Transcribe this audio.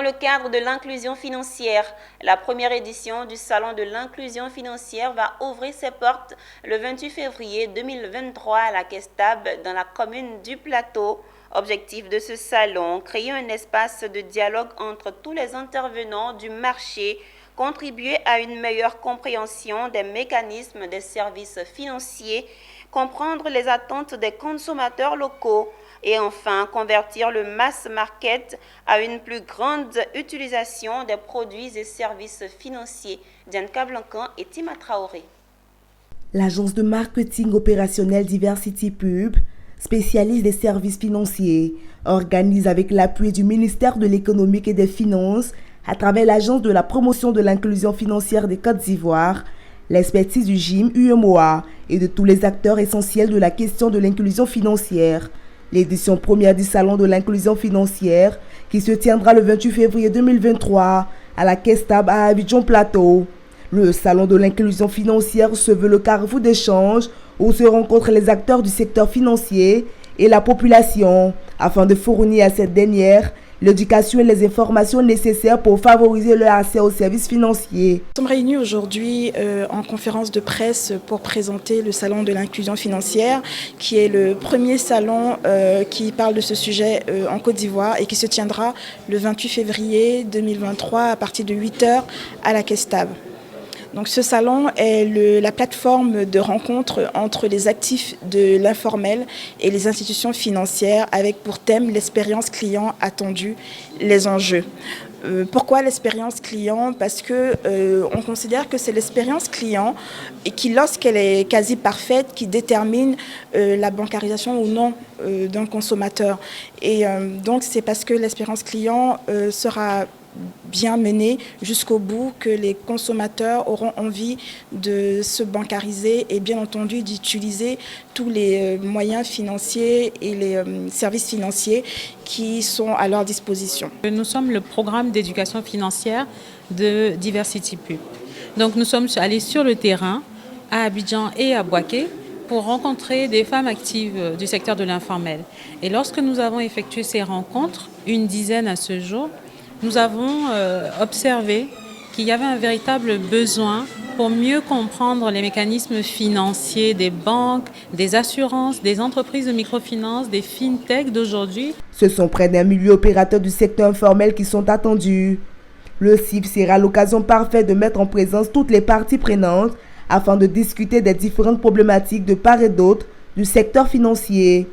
le cadre de l'inclusion financière, la première édition du Salon de l'inclusion financière va ouvrir ses portes le 28 février 2023 à la Kestab dans la commune du Plateau. Objectif de ce salon, créer un espace de dialogue entre tous les intervenants du marché, contribuer à une meilleure compréhension des mécanismes des services financiers, comprendre les attentes des consommateurs locaux et enfin convertir le mass market à une plus grande utilisation des produits et services financiers. Diane Kablancan et Tima Traoré. L'agence de marketing opérationnel Diversity Pub, spécialiste des services financiers, organise avec l'appui du ministère de l'Économie et des Finances, à travers l'Agence de la promotion de l'inclusion financière des Côtes d'Ivoire, l'expertise du GIM UMOA et de tous les acteurs essentiels de la question de l'inclusion financière. L'édition première du Salon de l'inclusion financière qui se tiendra le 28 février 2023 à la Kestab à Abidjan Plateau. Le Salon de l'inclusion financière se veut le carrefour d'échange où se rencontrent les acteurs du secteur financier et la population afin de fournir à cette dernière l'éducation et les informations nécessaires pour favoriser leur accès aux services financiers. Nous sommes réunis aujourd'hui en conférence de presse pour présenter le Salon de l'inclusion financière, qui est le premier salon qui parle de ce sujet en Côte d'Ivoire et qui se tiendra le 28 février 2023 à partir de 8h à la Kestab. Donc ce salon est la plateforme de rencontre entre les actifs de l'informel et les institutions financières avec pour thème l'expérience client attendue, les enjeux. Pourquoi l'expérience client? Parce que on considère que c'est l'expérience client et qui, lorsqu'elle est quasi parfaite, qui détermine la bancarisation ou non d'un consommateur. Et donc c'est parce que l'expérience client sera bien menée jusqu'au bout que les consommateurs auront envie de se bancariser et bien entendu d'utiliser tous les moyens financiers et les services financiers qui sont à leur disposition. Nous sommes le programme d'éducation financière de Diversity Pub. Donc nous sommes allés sur le terrain à Abidjan et à Bouaké pour rencontrer des femmes actives du secteur de l'informel. Et lorsque nous avons effectué ces rencontres, une dizaine à ce jour, nous avons observé qu'il y avait un véritable besoin pour mieux comprendre les mécanismes financiers des banques, des assurances, des entreprises de microfinance, des fintechs d'aujourd'hui. Ce sont près d'un millier d'opérateurs du secteur informel qui sont attendus. Le CIF sera l'occasion parfaite de mettre en présence toutes les parties prenantes afin de discuter des différentes problématiques de part et d'autre du secteur financier.